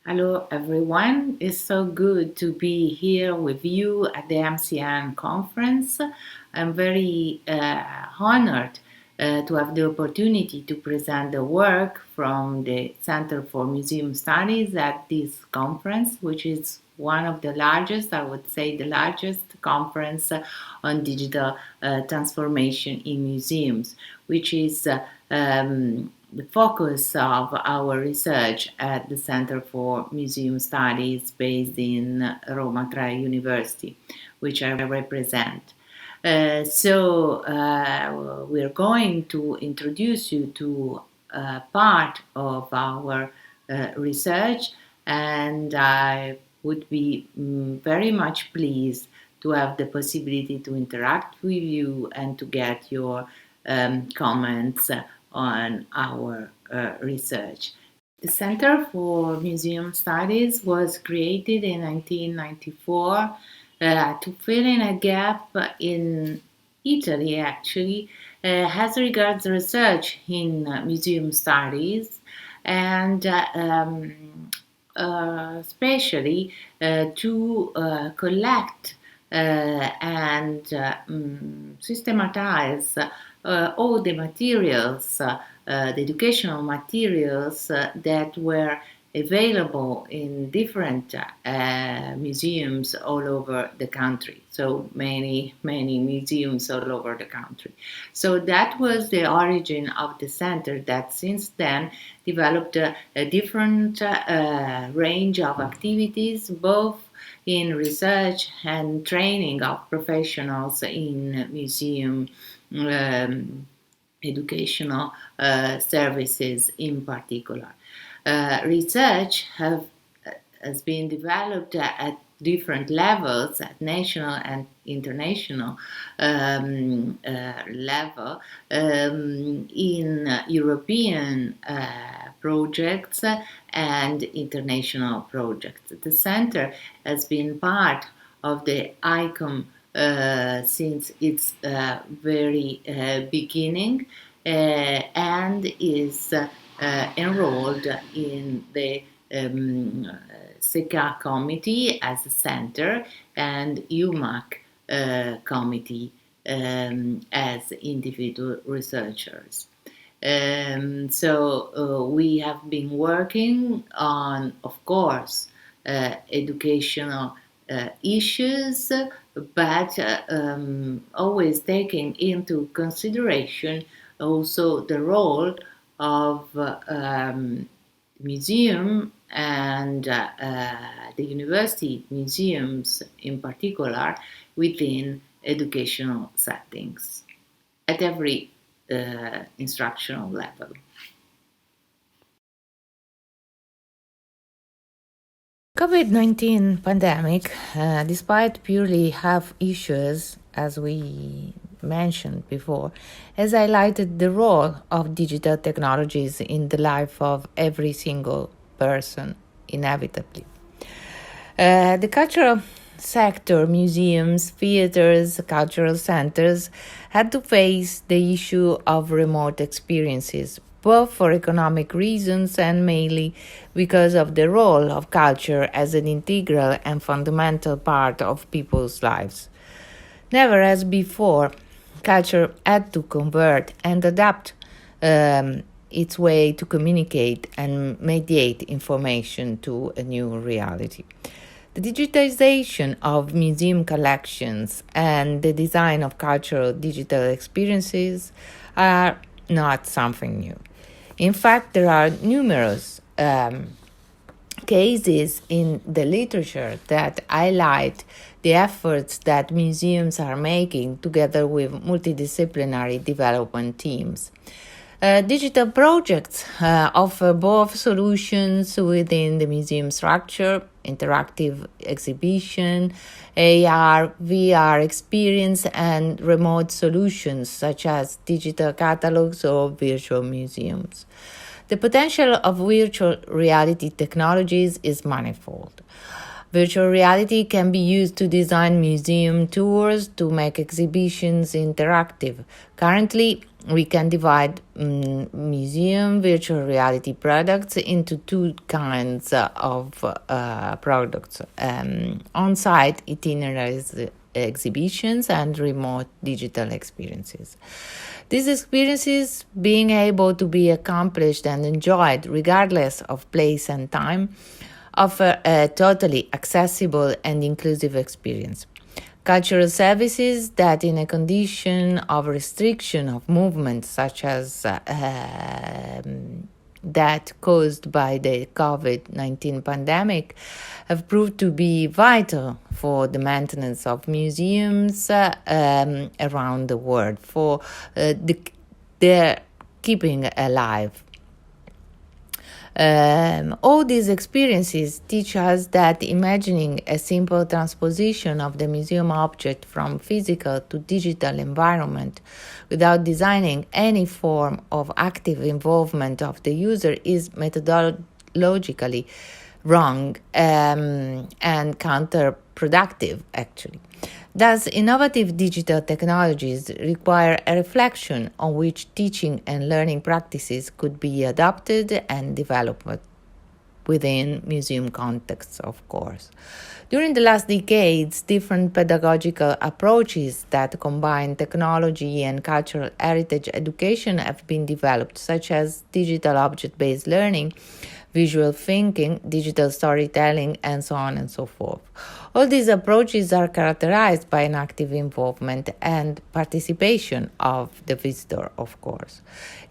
Hello, everyone. It's so good to be here with you at the MCN conference. I'm very honored to have the opportunity to present the work from the Center for Museum Studies at this conference, which is one of the largest, I would say, the largest conference on digital transformation in museums, which is the focus of our research at the Center for Museum Studies based in Roma Tre University, which I represent. We're going to introduce you to part of our research, and I would be very much pleased to have the possibility to interact with you and to get your comments on our research. The Center for Museum Studies was created in 1994 to fill in a gap in Italy, actually, as regards research in museum studies and especially to collect and systematize all the materials, the educational materials that were available in different museums all over the country. So many museums all over the country. So that was the origin of the center that since then developed a different range of activities, both in research and training of professionals in museum educational services in particular. Research has been developed at different levels, at national and international level, in European projects and international projects. The center has been part of the ICOM since its very beginning and is enrolled in the SECA committee as a center and UMAC committee as individual researchers. We have been working on, of course, educational issues, but always taking into consideration also the role of museum and the university museums in particular within educational settings at every instructional level. COVID-19 pandemic, despite purely health issues, as we mentioned before, has highlighted the role of digital technologies in the life of every single person, inevitably. The cultural sector, museums, theaters, cultural centers, had to face the issue of remote experiences, both for economic reasons and mainly because of the role of culture as an integral and fundamental part of people's lives. Never as before, culture had to convert and adapt its way to communicate and mediate information to a new reality. The digitization of museum collections and the design of cultural digital experiences are not something new. In fact, there are numerous cases in the literature that highlight the efforts that museums are making together with multidisciplinary development teams. Digital projects offer both solutions within the museum structure, interactive exhibition, AR, VR experience, and remote solutions such as digital catalogs or virtual museums. The potential of virtual reality technologies is manifold. Virtual reality can be used to design museum tours, to make exhibitions interactive. Currently, we can divide museum virtual reality products into two kinds of products: on-site itineraries, exhibitions, and remote digital experiences. These experiences, being able to be accomplished and enjoyed regardless of place and time, offer a totally accessible and inclusive experience. Cultural services that, in a condition of restriction of movement, such as that caused by the COVID-19 pandemic, have proved to be vital for the maintenance of museums around the world, for their keeping alive. All these experiences teach us that imagining a simple transposition of the museum object from physical to digital environment without designing any form of active involvement of the user is methodologically wrong and counterproductive, actually. Thus, innovative digital technologies require a reflection on which teaching and learning practices could be adopted and developed within museum contexts, of course. During the last decades, different pedagogical approaches that combine technology and cultural heritage education have been developed, such as digital object-based learning, visual thinking, digital storytelling, and so on and so forth. All these approaches are characterized by an active involvement and participation of the visitor, of course.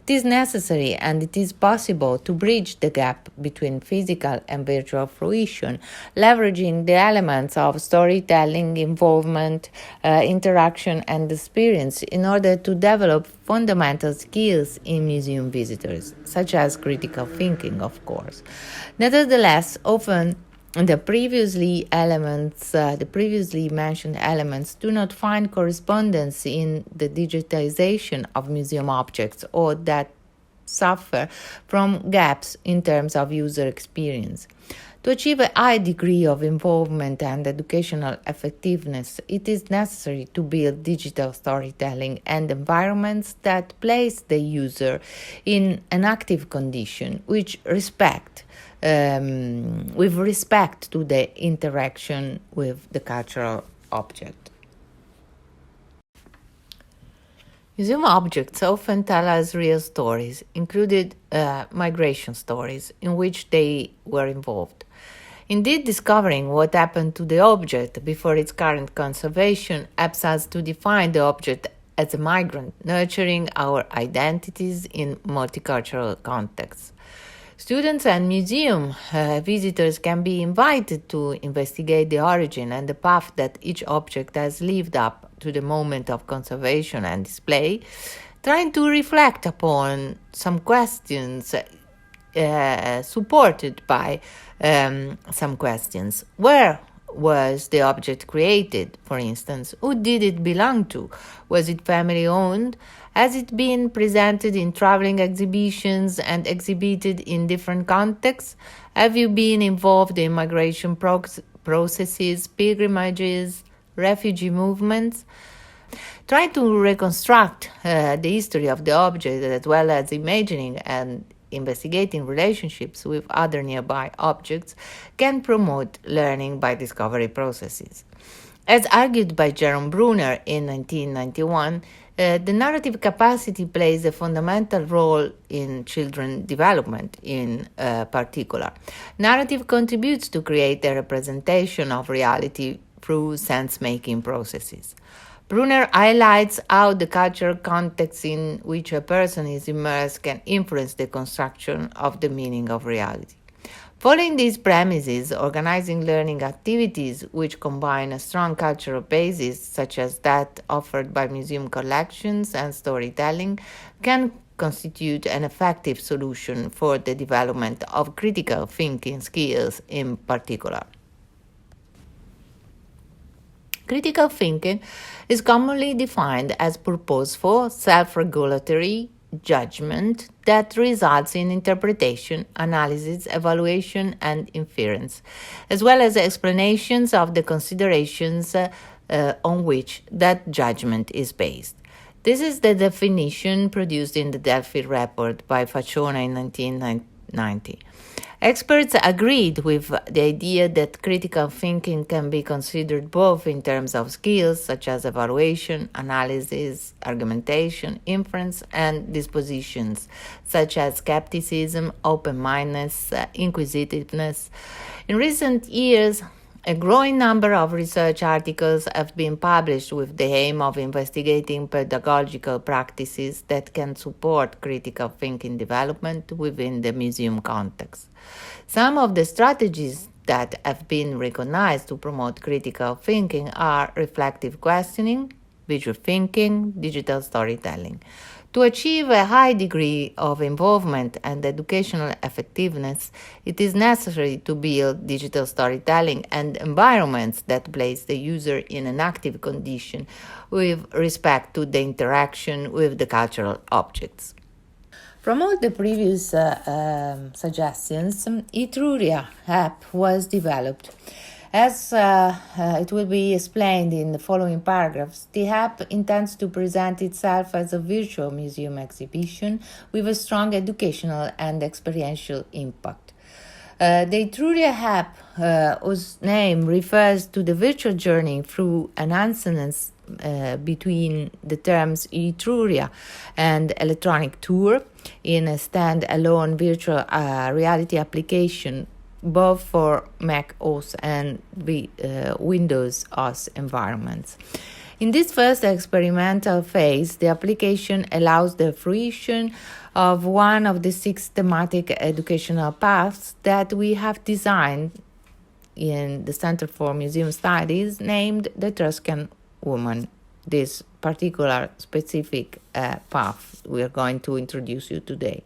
It is necessary and it is possible to bridge the gap between physical and virtual fruition, leveraging the elements of storytelling, involvement, interaction, and experience in order to develop fundamental skills in museum visitors, such as critical thinking, of course. Nevertheless, often the previously mentioned elements do not find correspondence in the digitization of museum objects, or that suffer from gaps in terms of user experience. To achieve a high degree of involvement and educational effectiveness, it is necessary to build digital storytelling and environments that place the user in an active condition, with respect to the interaction with the cultural object. Museum objects often tell us real stories, including migration stories, in which they were involved. Indeed, discovering what happened to the object before its current conservation helps us to define the object as a migrant, nurturing our identities in multicultural contexts. Students and museum visitors can be invited to investigate the origin and the path that each object has lived up to the moment of conservation and display, trying to reflect upon some questions supported by some questions. Where was the object created, for instance? Who did it belong to? Was it family owned? Has it been presented in traveling exhibitions and exhibited in different contexts? Have you been involved in migration processes, pilgrimages, refugee movements? Trying to reconstruct the history of the object, as well as imagining and investigating relationships with other nearby objects, can promote learning by discovery processes. As argued by Jerome Bruner in 1991, the narrative capacity plays a fundamental role in children's development in particular. Narrative contributes to create a representation of reality through sense-making processes. Bruner highlights how the cultural context in which a person is immersed can influence the construction of the meaning of reality. Following these premises, organizing learning activities which combine a strong cultural basis, such as that offered by museum collections and storytelling, can constitute an effective solution for the development of critical thinking skills in particular. Critical thinking is commonly defined as purposeful, self-regulatory judgment that results in interpretation, analysis, evaluation, and inference, as well as explanations of the considerations on which that judgment is based. This is the definition produced in the Delphi report by Facciona in 1990. Experts agreed with the idea that critical thinking can be considered both in terms of skills such as evaluation, analysis, argumentation, inference, and dispositions such as skepticism, open-mindedness, inquisitiveness. In recent years, a growing number of research articles have been published with the aim of investigating pedagogical practices that can support critical thinking development within the museum context. Some of the strategies that have been recognized to promote critical thinking are reflective questioning, visual thinking, digital storytelling. To achieve a high degree of involvement and educational effectiveness, it is necessary to build digital storytelling and environments that place the user in an active condition with respect to the interaction with the cultural objects. From all the previous suggestions, Etruria app was developed. As it will be explained in the following paragraphs, the app intends to present itself as a virtual museum exhibition with a strong educational and experiential impact. The Etruria app, whose name refers to the virtual journey through an assonance between the terms Etruria and electronic tour in a stand-alone virtual reality application both for Mac OS and Windows OS environments. In this first experimental phase, the application allows the fruition of one of the 6 thematic educational paths that we have designed in the Center for Museum Studies, named the Etruscan Woman. This particular specific path we are going to introduce you today.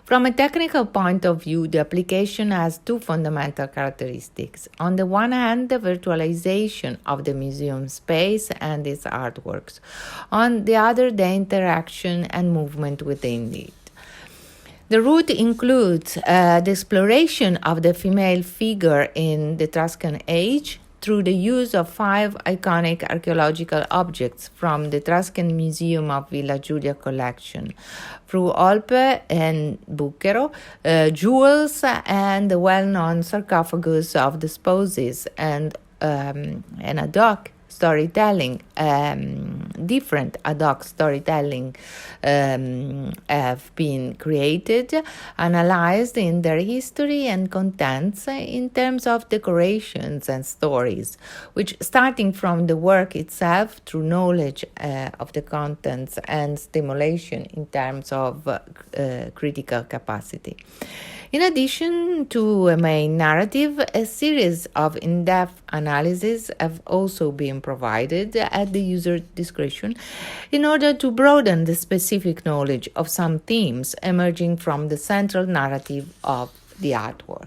From a technical point of view, the application has 2 fundamental characteristics. On the one hand, the virtualization of the museum space and its artworks. On the other, the interaction and movement within it. The route includes the exploration of the female figure in the Etruscan age through the use of 5 iconic archaeological objects from the Etruscan Museum of Villa Giulia collection, through Olpe and Bucchero, jewels, and the well-known sarcophagus of the spouses, and an ad hoc storytelling, different ad hoc storytelling have been created, analyzed in their history and contents in terms of decorations and stories, which, starting from the work itself through knowledge of the contents and stimulation in terms of critical capacity. In addition to a main narrative, a series of in-depth analyses have also been provided at the user discretion in order to broaden the specific knowledge of some themes emerging from the central narrative of the artwork.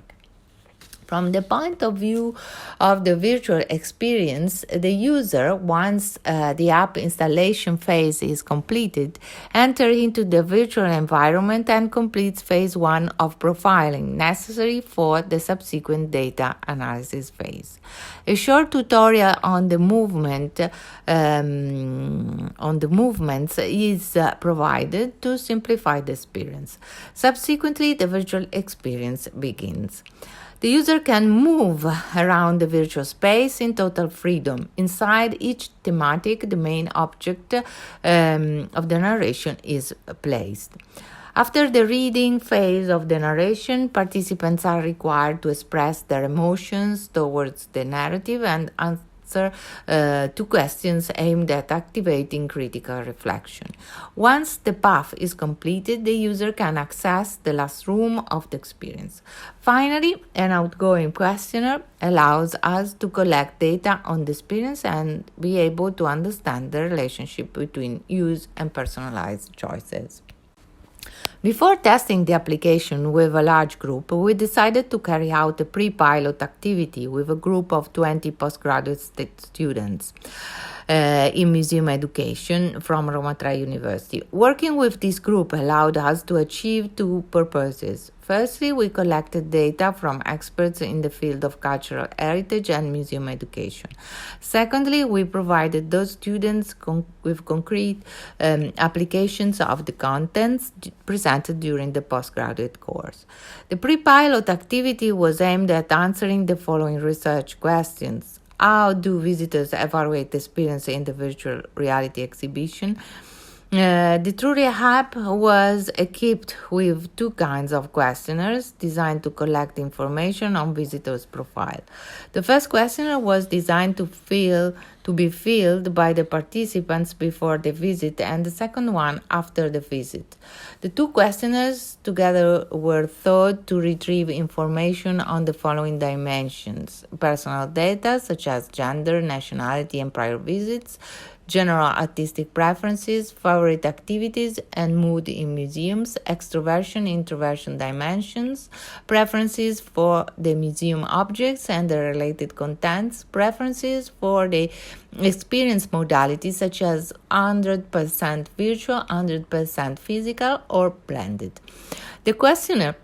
From the point of view of the virtual experience, the user, once the app installation phase is completed, enters into the virtual environment and completes phase 1 of profiling, necessary for the subsequent data analysis phase. A short tutorial on the movements is provided to simplify the experience. Subsequently, the virtual experience begins. The user can move around the virtual space in total freedom. Inside each thematic, the main object of the narration is placed. After the reading phase of the narration, participants are required to express their emotions towards the narrative and answer to questions aimed at activating critical reflection. Once the path is completed, the user can access the last room of the experience. Finally, an outgoing questionnaire allows us to collect data on the experience and be able to understand the relationship between use and personalized choices. Before testing the application with a large group, we decided to carry out a pre-pilot activity with a group of 20 postgraduate students in museum education from Roma Tre University. Working with this group allowed us to achieve 2 purposes. Firstly, we collected data from experts in the field of cultural heritage and museum education. Secondly, we provided those students with concrete applications of the contents presented during the postgraduate course. The pre-pilot activity was aimed at answering the following research questions. How do visitors evaluate the experience in the virtual reality exhibition? The Etruria app was equipped with two kinds of questionnaires designed to collect information on visitors' profile. The first questionnaire was designed to be filled by the participants before the visit, and the second one after the visit. The two questionnaires together were thought to retrieve information on the following dimensions: personal data such as gender, nationality, and prior visits, general artistic preferences, favorite activities, and mood in museums, extroversion, introversion dimensions, preferences for the museum objects and the related contents, preferences for the experience modalities such as 100% virtual, 100% physical, or blended. The questionnaire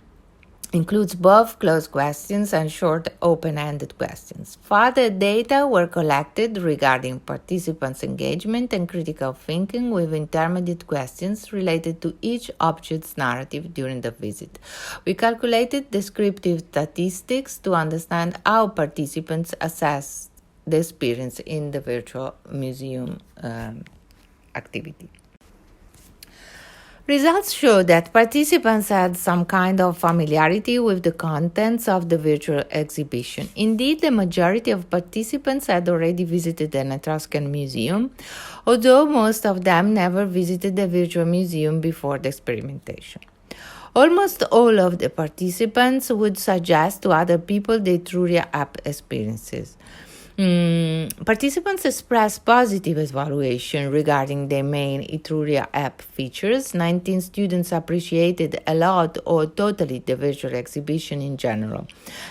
includes both closed questions and short open-ended questions. Further data were collected regarding participants' engagement and critical thinking with intermediate questions related to each object's narrative during the visit. We calculated descriptive statistics to understand how participants assess the experience in the virtual museum activity. Results show that participants had some kind of familiarity with the contents of the virtual exhibition. Indeed, the majority of participants had already visited an Etruscan museum, although most of them never visited the virtual museum before the experimentation. Almost all of the participants would suggest to other people the Etruria app experiences. Participants expressed positive evaluation regarding the main Etruria app features. 19 students appreciated a lot or totally the virtual exhibition in general.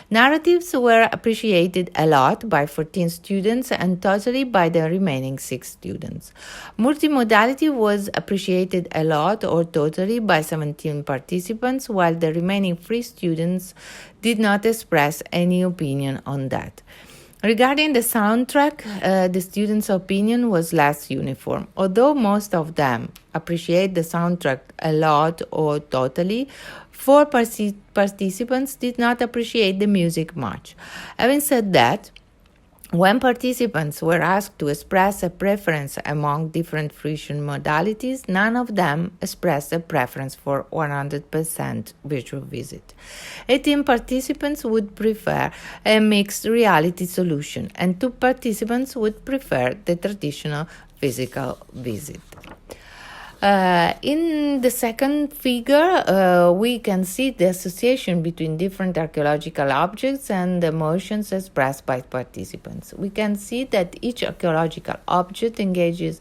Narratives were appreciated a lot by 14 students and totally by the remaining 6 students. Multimodality was appreciated a lot or totally by 17 participants, while the remaining 3 students did not express any opinion on that. Regarding the soundtrack, the students' opinion was less uniform. Although most of them appreciate the soundtrack a lot or totally, 4 participants did not appreciate the music much. Having said that, when participants were asked to express a preference among different fruition modalities, none of them expressed a preference for 100% virtual visit. 18 participants would prefer a mixed reality solution, and 2 participants would prefer the traditional physical visit. In the second figure, we can see the association between different archaeological objects and the emotions expressed by participants. We can see that each archaeological object engages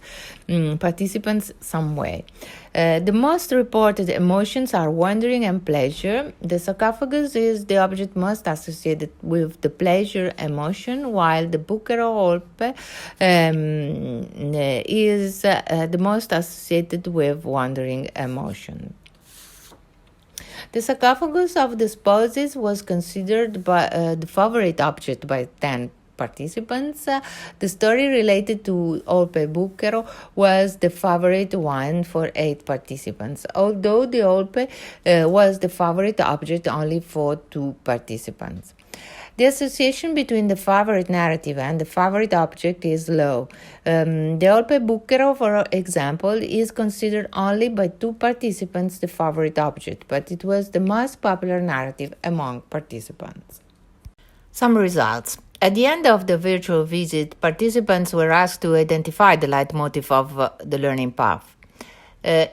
participants some way. The most reported emotions are wondering and pleasure. The sarcophagus is the object most associated with the pleasure emotion, while the Bucchero Olpe is the most associated with wondering emotion. The sarcophagus of the spouses was considered the favorite object by 10 participants. The story related to Olpe Bucchero was the favorite one for 8 participants, although the Olpe was the favorite object only for 2 participants. The association between the favorite narrative and the favorite object is low. The Olpe Bucchero, for example, is considered only by 2 participants the favorite object, but it was the most popular narrative among participants. Some results. At the end of the virtual visit, participants were asked to identify the leitmotif of the learning path.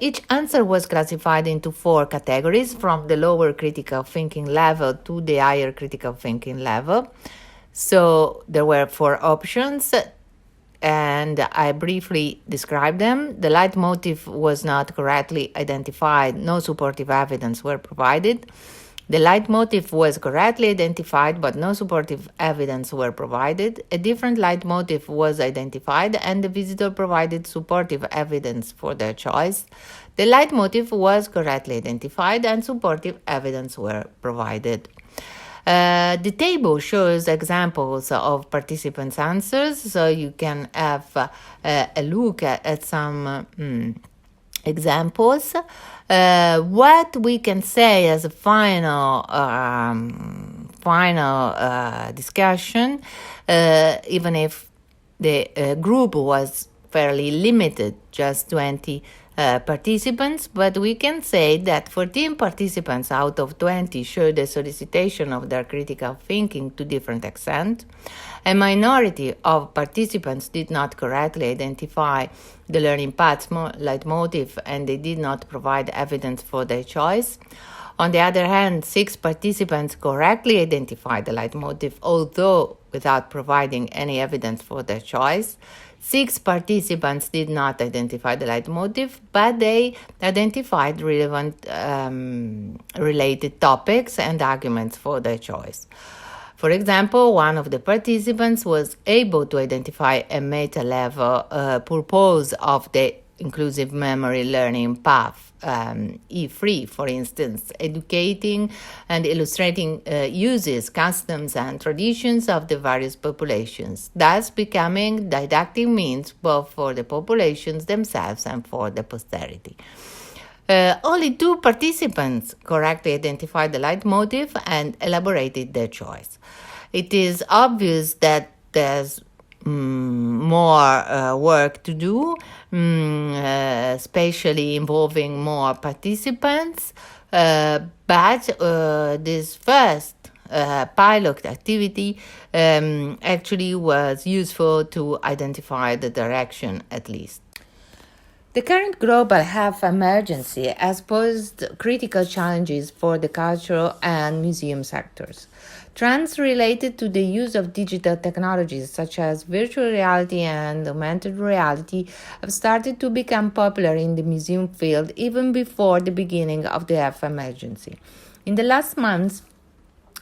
Each answer was classified into 4 categories, from the lower critical thinking level to the higher critical thinking level. So there were 4 options, and I briefly described them. The leitmotif was not correctly identified. No supportive evidence were provided. The leitmotif was correctly identified, but no supportive evidence were provided. A different leitmotif was identified, and the visitor provided supportive evidence for their choice. The leitmotif was correctly identified, and supportive evidence were provided. The table shows examples of participants' answers, so you can have a look at some examples. What we can say as a final discussion, even if the group was fairly limited, just 20 participants, but we can say that 14 participants out of 20 showed a solicitation of their critical thinking to different extent. A minority of participants did not correctly identify the learning path leitmotif, and they did not provide evidence for their choice. On the other hand, 6 participants correctly identified the leitmotif, although without providing any evidence for their choice. 6 participants did not identify the leitmotif, but they identified relevant related topics and arguments for their choice. For example, one of the participants was able to identify a meta-level purpose of the inclusive memory learning path, E3, for instance, educating and illustrating uses, customs, and traditions of the various populations, thus becoming didactic means both for the populations themselves and for the posterity. Only 2 participants correctly identified the leitmotif and elaborated their choice. It is obvious that there's more work to do, especially involving more participants, but this first pilot activity actually was useful to identify the direction at least. The current global health emergency has posed critical challenges for the cultural and museum sectors. Trends related to the use of digital technologies such as virtual reality and augmented reality have started to become popular in the museum field even before the beginning of the health emergency. In the last months,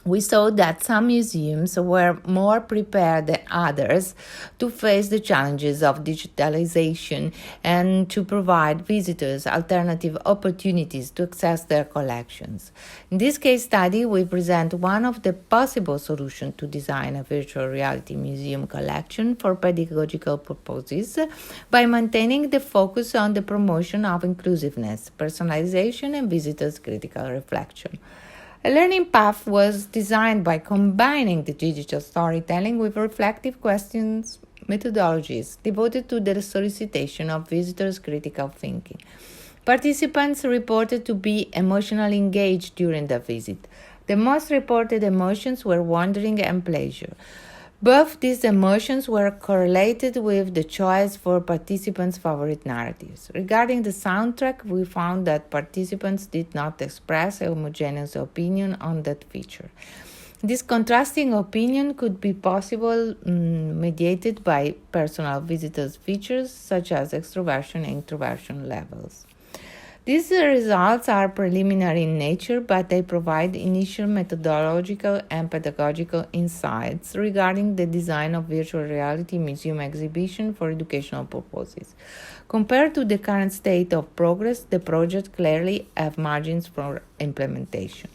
we saw that some museums were more prepared than others to face the challenges of digitalization and to provide visitors alternative opportunities to access their collections. In this case study, we present one of the possible solutions to design a virtual reality museum collection for pedagogical purposes by maintaining the focus on the promotion of inclusiveness, personalization, and visitors' critical reflection. A learning path was designed by combining the digital storytelling with reflective questions methodologies devoted to the solicitation of visitors' critical thinking. Participants reported to be emotionally engaged during the visit. The most reported emotions were wondering and pleasure. Both these emotions were correlated with the choice for participants' favorite narratives. Regarding the soundtrack, we found that participants did not express a homogeneous opinion on that feature. This contrasting opinion could be possible mediated by personal visitors' features such as extroversion and introversion levels. These results are preliminary in nature, but they provide initial methodological and pedagogical insights regarding the design of virtual reality museum exhibition for educational purposes. Compared to the current state of progress, the project clearly have margins for implementation.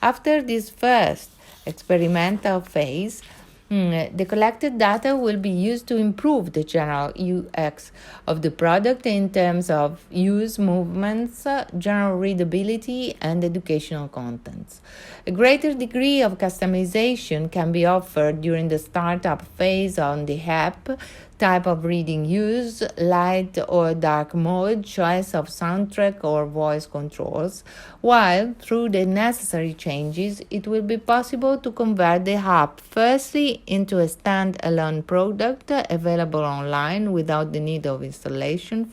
After this first experimental phase, the collected data will be used to improve the general UX of the product in terms of use, movements, general readability, and educational contents. A greater degree of customization can be offered during the startup phase on the app, type of reading use, light or dark mode, choice of soundtrack or voice controls, while through the necessary changes, it will be possible to convert the app firstly into a stand-alone product available online without the need of installation,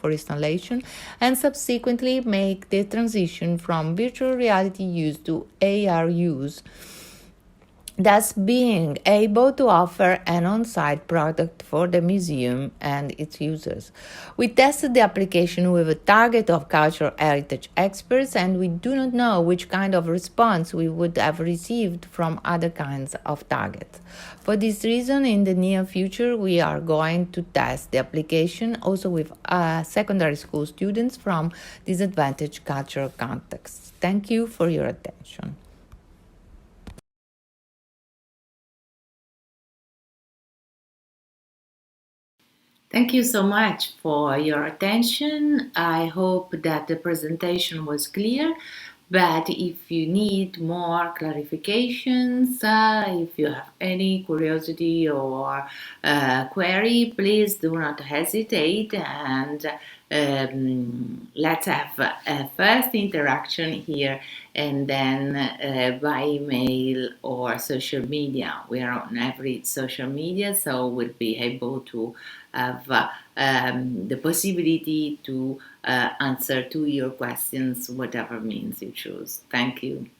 and subsequently make the transition from virtual reality use to AR use thus being able to offer an on-site product for the museum and its users. We tested the application with a target of cultural heritage experts, and we do not know which kind of response we would have received from other kinds of targets. For this reason, in the near future, we are going to test the application also with secondary school students from disadvantaged cultural contexts. Thank you for your attention. Thank you so much for your attention. I hope that the presentation was clear. But if you need more clarifications, if you have any curiosity or query, please do not hesitate, and let's have a first interaction here and then by email or social media. We are on every social media, so we'll be able to have the possibility to answer to your questions, whatever means you choose. Thank you.